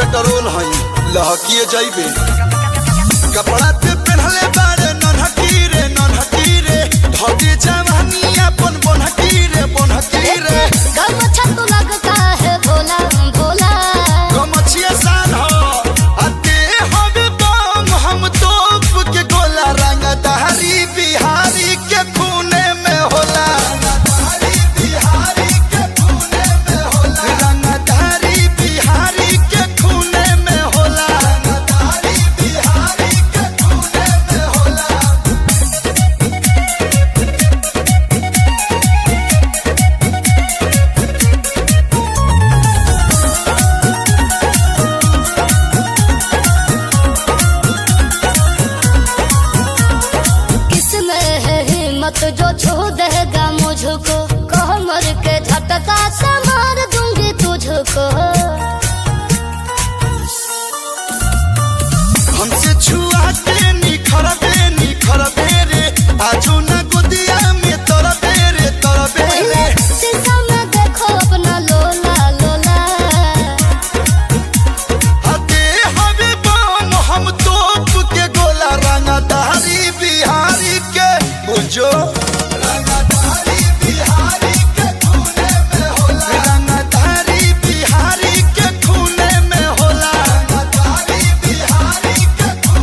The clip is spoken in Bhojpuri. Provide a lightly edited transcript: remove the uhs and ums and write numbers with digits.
पेट्रोल हई लहकिए जाइबे। कपड़ा ते पहनले बारे नन्हकी रे धोती जवानी अपन बनहकी रे गमछा तो लगता है भोला भोला। गमछिया सान हो अते हबे बम हम तोप के गोला रंगदारी बिहारी के खूने में होला। रंगदारी बिहारी के खूने में होला। रंगदारी बिहारी के खूने में होला। रंगदारी बिहारी के खूने में होला। किसमें है हिम्मत जो छू देगा मुझको, कमर के झटका से मार